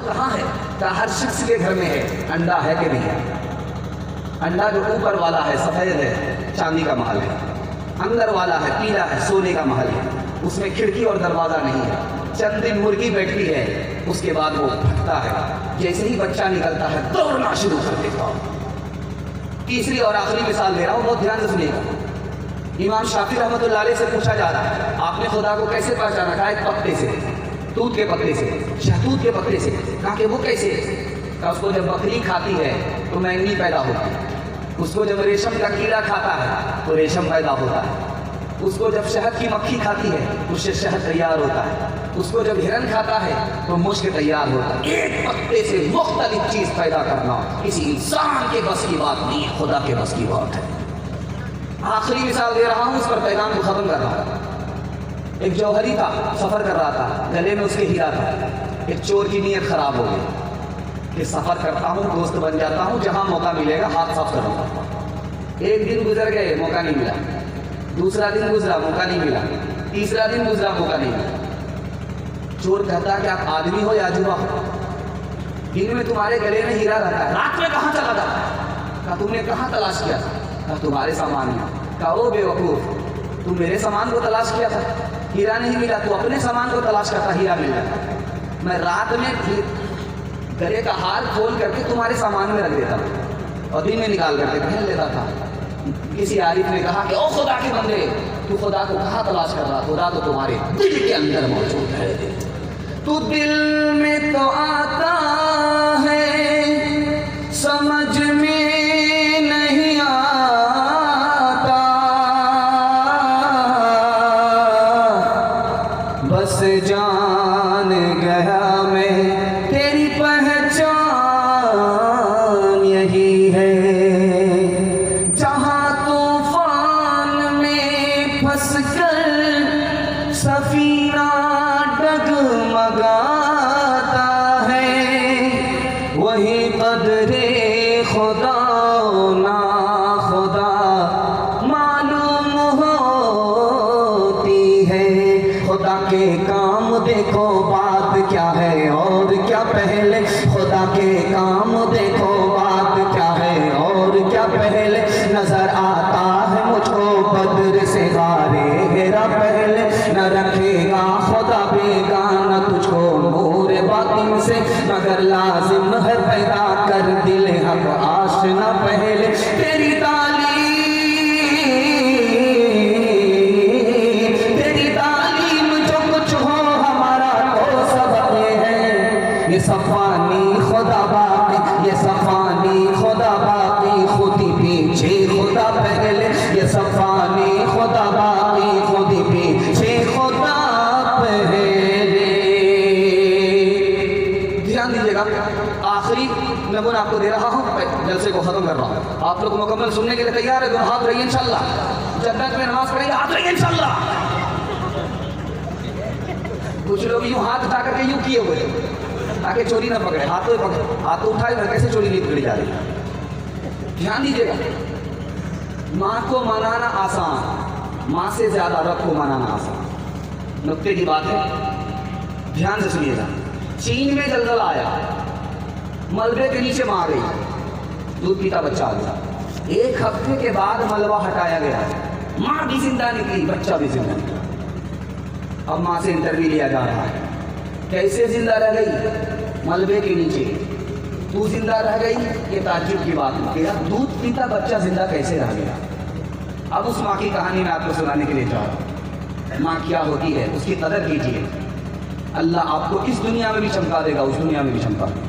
کہاں ہے؟ کہا ہر شخص کے گھر میں ہے، انڈا ہے کہ نہیں ہے؟ انڈا جو اوپر والا ہے سفید ہے، چاندی کا محل ہے، اندر والا ہے پیلا ہے، سونے کا محل ہے، اس میں کھڑکی اور دروازہ نہیں ہے، چند دن مرغی بیٹھتی ہے، اس کے بعد وہ پھٹتا ہے، جیسے ہی بچہ نکلتا ہے دوڑنا شروع کر دیتا ہوں۔ تیسری اور آخری مثال دے رہا ہوں، بہت دھیان سے سنیے گا۔ امام شافعی رحمۃ اللہ علیہ سے پوچھا جا رہا ہے آپ نے خدا کو کیسے پہچانا؟ کہا ایک پتے سے، توت کے پتے سے، شہتوت کے پتے سے۔ کہا کہ وہ کیسے؟ کہا اس کو جب بکری کھاتی ہے تو مینگنی پیدا ہوتا ہے، اس کو جب ریشم کا کیڑا کھاتا ہے تو ریشم پیدا ہوتا ہے، اس کو جب شہد کی مکھی کھاتی ہے اس سے شہد تیار ہوتا ہے، اس کو جب ہرن کھاتا ہے تو مشک تیار ہوتا ہے۔ ایک پتے سے مختلف چیز پیدا کرنا کسی انسان کے بس کی بات نہیں ہے، خدا کے بس کی بات ہے۔ آخری مثال دے رہا ہوں، اس پر پیغام کو ختم کر رہا ہوں۔ ایک جوہری تھا، سفر کر رہا تھا، گلے میں اس کے ہیرا تھا۔ ایک چور کی نیت خراب ہو گئی کہ سفر کرتا ہوں، دوست بن جاتا ہوں، جہاں موقع ملے گا ہاتھ صاف کروں گا۔ ایک دن گزر گئے، موقع نہیں ملا، دوسرا دن گزرا، موقع نہیں ملا، تیسرا دن گزرا، موقع نہیں ملا۔ چور کہتا کہ آپ آدمی ہو یا عجوبہ ہو؟ دن میں تمہارے گلے میں ہیرا رہتا ہے، رات میں کہاں چلا جاتا ہے؟ کہا تم نے کہاں تلاش کیا تھا؟ کہا تمہارے سامان میں۔ کہا او بے وقوف، تم میرے سامان کو تلاش کیا تھا، ہیرا نہیں ملا، تو اپنے سامان کو تلاش کرتا، ہیرا مل جاتا۔ میں رات میں گلے کا ہار کھول کر کے تمہارے سامان میں رکھ دیتا اور دن میں نکال کر کے پہن لیتا تھا۔ کسی عارف نے کہا کہ او خدا کے بندے، تو خدا کو کہاں تلاش کر رہا؟ خدا تو تمہارے دل کے اندر موجود ہے، تو دل میں تو آتا ہے سمجھ میں نہیں آتا، بس جان گیا میں تیری پہچان یہی ہے، جہاں طوفان میں پھنس کر سفینہ ڈگمگاتا ہے، وہی قدر خدا نا خدا معلوم ہوتی ہے۔ خدا کے کام دیکھو بات کیا ہے اور کیا پہلے، خدا کے کام دیکھو بات کیا ہے اور کیا پہلے، نظر آتا ہے مجھ کو بدر سے غارے ہیرا پہلے، نہ رکھے گا خدا بیگانہ تجھ کو نور باطن سے، مگر لازم ہے پیدا کر دل حق آشنا پہلے۔ تیری تعلیم جو کچھ ہو ہمارا تو سبق یہ ہے، یہ صفانی خدا باقی، یہ صفانی خدا باقی، خود ہی پیچھے خدا پہلے، یہ صفانی خدا باقی، خود ہی پیچھے خدا پہلے۔ دھیان دیجیے گا، آخری نمونہ آپ کو دے رہا ہوں، جلسے کو ختم کر رہا ہوں۔ آپ لوگ مکمل سننے کے لیے تیار ہے؟ دونوں ہاتھ رہیے انشاءاللہ، جب تک میں نماز پڑھیں گے ہاتھ رہیے انشاءاللہ۔ کچھ لوگ یوں ہاتھ اٹھا کر کے یوں کیے ہوئے تاکہ چوری نہ پکڑے، ہاتھوں پکڑے، ہاتھوں اٹھائے میں کیسے چوری نہیں پکڑی جا رہی ہے؟ دھیان دیجیے گا، ماں کو منانا آسان، ماں سے زیادہ رب کو منانا آسان۔ نقطے کی بات ہے، دھیان سے سنیے گا۔ چین میں زلزلہ آیا، ملبے کے نیچے ماں گئی، دودھ پیتا بچہ آ گیا۔ ایک ہفتے کے بعد ملبہ ہٹایا گیا، ماں بھی زندہ نکلی، بچہ بھی زندہ نکلا۔ اب ماں سے انٹرویو لیا جا رہا ہے، کیسے زندہ رہ گئی؟ ملبے کے نیچے۔ تو زندہ رہ گئی، یہ تعجب کی بات ہے، تیرا دودھ پیتا بچہ زندہ کیسے رہ گیا؟ اب اس ماں کی کہانی میں آپ کو سنانے کے لیے چاہ رہا ہوں۔ ماں کیا ہوتی ہے اس کی قدر کیجیے، اللہ آپ کو اس دنیا میں بھی چمکا دے گا، اس دنیا میں بھی چمکا دے گا۔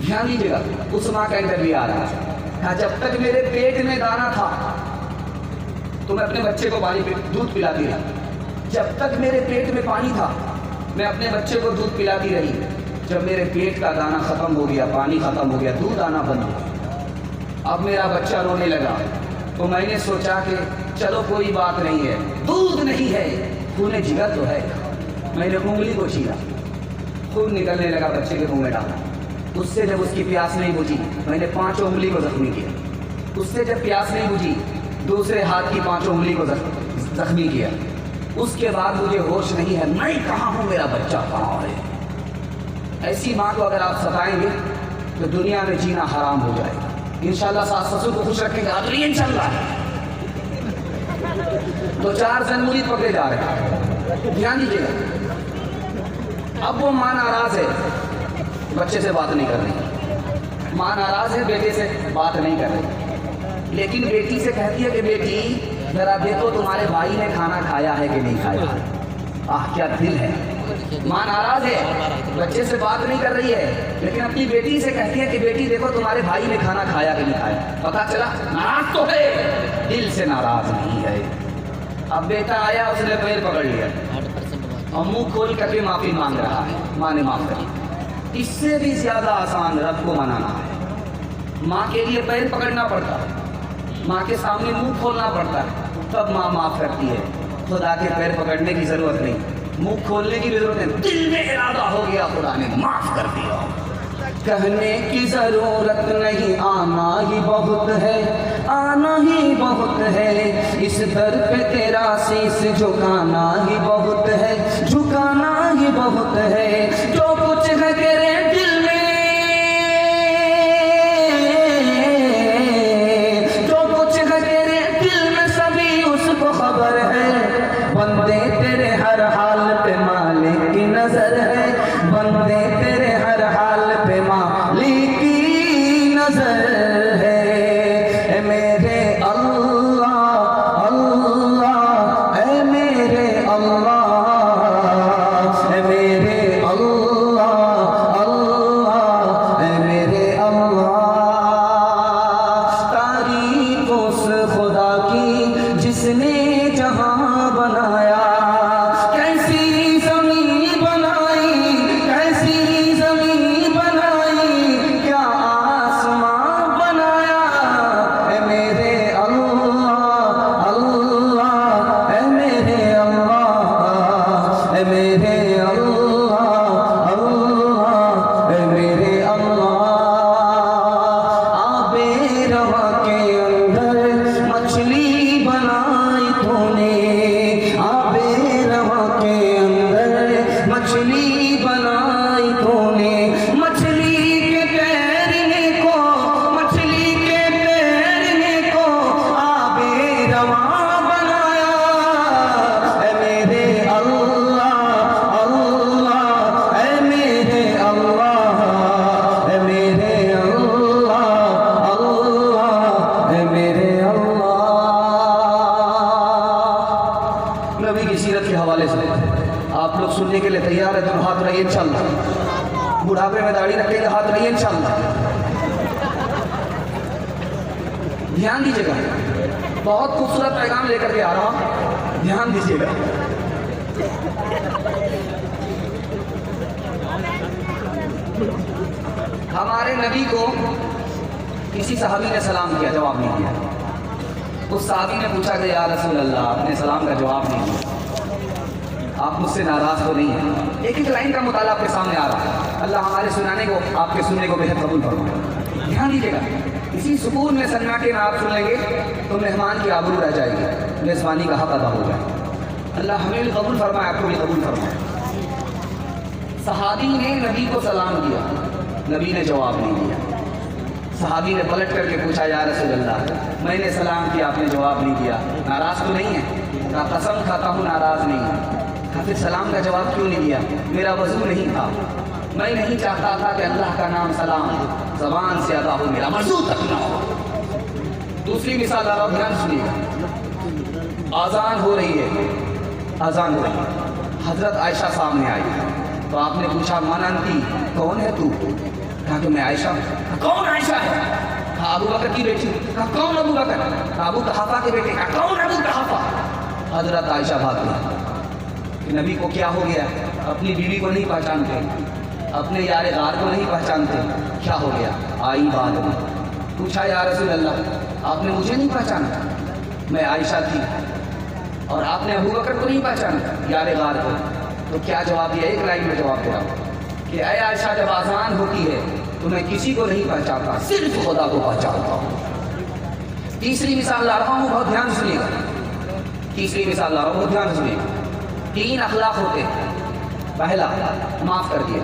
دھیان دیجیے گا، اس ماں کا انٹرویو آ رہا ہے، کہا جب تک میرے پیٹ میں دانا تھا تو میں اپنے بچے کو دودھ پلاتی رہی، جب تک میرے پیٹ میں پانی تھا میں اپنے بچے کو دودھ پلاتی رہی، جب میرے پیٹ کا دانا ختم ہو گیا، پانی ختم ہو گیا، دودھ آنا بند ہو گیا، اب میرا بچہ رونے لگا، تو میں نے سوچا کہ چلو کوئی بات نہیں ہے، دودھ نہیں ہے، خون جگر تو ہے۔ میں نے انگلی کو چھیلا، خون نکلنے لگا، بچے کے منہ میں ڈالا۔ اس سے جب اس کی پیاس نہیں بجھی میں نے 5 انگلی کو زخمی کیا، اس سے جب پیاس نہیں بجھی دوسرے ہاتھ کی 5 انگلی کو زخمی کیا۔ اس کے بعد مجھے ہوش نہیں ہے، میں کہاں ہوں، میرا بچہ کہاں ہے؟ ایسی ماں کو اگر آپ ستائیں گے تو دنیا میں جینا حرام ہو جائے گا. انشاءاللہ ساس سسر کو خوش رکھیں گے آخری انشاءاللہ. تو 4 زن مرید پکڑے جا رہے ہیں, دھیان دیجیے گا. اب وہ ماں ناراض ہے, بچے سے بات نہیں کر رہی. ماں ناراض ہے, بیٹے سے بات نہیں کر رہی, لیکن بیٹی سے کہتی ہے کہ بیٹی ذرا دیکھو تمہارے بھائی نے کھانا کھایا ہے کہ نہیں کھایا. آہ کیا دل ہے. ماں ناراض ہے, بچے سے بات نہیں کر رہی ہے, لیکن اپنی بیٹی سے کہتی ہے کہ بیٹی دیکھو تمہارے بھائی نے کھانا کھایا کہ نہیں کھایا. پتا چلا ناراض تو ہے, دل سے ناراض نہیں ہے. اب بیٹا آیا, اس نے پیر پکڑ لیا اور منہ کھول کر کے معافی مانگ رہا ہے, ماں نے معاف کری. اس سے بھی زیادہ آسان رب کو منانا ہے. ماں کے لیے پیر پکڑنا پڑتا ہے, ماں کے سامنے منہ کھولنا پڑتا ہے, تب ماں معاف کرتی ہے. خدا کے پیر پکڑنے کی ضرورت نہیں, منہ کھولنے کی ضرورت نہیں. دل میں ارادہ ہو گیا, خدا نے معاف کر دیا. کہنے کی ضرورت نہیں, آنا ہی بہت ہے, آنا ہی بہت ہے. اس در پہ تیرا سیس جھکانا ہی بہت ہے, جھکانا ہی بہت ہے. جو کچھ ہے تیرے دل میں, جو کچھ ہے تیرے دل میں سبھی اس کو خبر ہے. بندے تیرے ہر حال پہ مالک کی نظر ہے, بندے تیرے ہر حال پہ مالک کی نظر ہے. اے میرے اللہ اللہ, اے میرے اللہ, اے میرے اللہ اللہ, اے میرے اللہ. تعریف اس خدا کی جس نے جہاں بنایا, کیسی زمین بنائی, کیسی زمین بنائی, کیا آسمان بنایا. اے میرے اللہ اللہ, اے میرے اللہ, اے میرے اللہ اللہ, اے میرے اللہ. آبِ رواں کے اندر مچھلی بنائی تو نے, آبِ رواں کے اندر مچھلی بنائی تو نے. مچھلی کے تیرنے کو, مچھلی کے تیرنے کو آبِ رواں بنایا. اے میرے اللہ اللہ, اے میرے اللہ, اے میرے اللہ اللہ, اے میرے اللہ. نبی کی سیرت کے حوالے سے آپ لوگ سننے کے لیے تیار ہیں تو ہاتھ رہیے انشاءاللہ. بڑھاپے میں داڑھی رکھیں گے, ہاتھ رہیے انشاءاللہ. دھیان دیجیے گا, بہت خوبصورت پیغام لے کر کے آ رہا ہوں, دھیان دیجیے گا. ہمارے نبی کو کسی صحابی نے سلام کیا, جواب نہیں دیا. اس صحابی نے پوچھا کہ یا رسول اللہ, آپ نے سلام کا جواب نہیں دیا, آپ مجھ سے ناراض تو نہیں ہیں. ایک ایک لائن کا مطالعہ آپ کے سامنے آ رہا ہے. اللہ ہمارے سنانے کو, آپ کے سننے کو بہت قبول فرمائے. دھیان دیجیے گا, اسی سکون میں سناٹے میں آپ سن لیں گے تو مہمان کی آبرو رہ جائے گی, میزبانی کا حق ادا ہو جائے. اللہ ہمیں بھی قبول فرمائے, آپ کو بھی قبول فرمائے. صحابی نے نبی کو سلام کیا, نبی نے جواب نہیں دیا. صحابی نے پلٹ کر کے پوچھا یا رسول اللہ, میں نے سلام کیا, آپ نے جواب نہیں دیا, ناراض تو نہیں ہے؟ کہا قسم کھاتا ہوں ناراض نہیں ہے. کہا پھر سلام کا جواب کیوں نہیں دیا؟ میرا وضو نہیں تھا, میں نہیں چاہتا تھا کہ اللہ کا نام سلام زبان سے ادا ہو, میرا وضو تک نہ ہو. دوسری مثال آ رہا ہوں, دھیان سنیے گا. آذان ہو رہی ہے, آذان ہو رہی ہے, حضرت عائشہ سامنے آئی تو آپ نے پوچھا من انتی, کون ہے تو؟ کہا کہ میں عائشہ. کون عائشہ ہے؟ کہا ابو بکر کی بیٹی. کہا کون ابو بکر؟ کہا ابو قحافہ کے بیٹے. کہا کون ابو قحافہ؟ حضرت عائشہ بھاگ گئی کہ نبی کو کیا ہو گیا, اپنی بیوی کو نہیں پہچانتے, اپنے یار غار کو نہیں پہچانتے, کیا ہو گیا؟ آئی بعد میں پوچھا یا رسول اللہ آپ نے مجھے نہیں پہچانا؟ میں عائشہ تھی. اور آپ نے ابو بکر کو نہیں پہچانا, یار غار کو. تو کیا جواب دیا؟ ایک لائن میں جواب دے رہا ہوں کہ اے عائشہ جب آذان ہوتی ہے تو میں کسی کو نہیں پہچانتا, صرف خدا کو پہچانتا ہوں. تیسری مثال لا رہا ہوں, بہت دھیان سنیے گا. تیسری مثال لا رہا ہوں, بہت دھیان سنیے گا. 3 اخلاق ہوتے ہیں. پہلا, معاف کر دیا.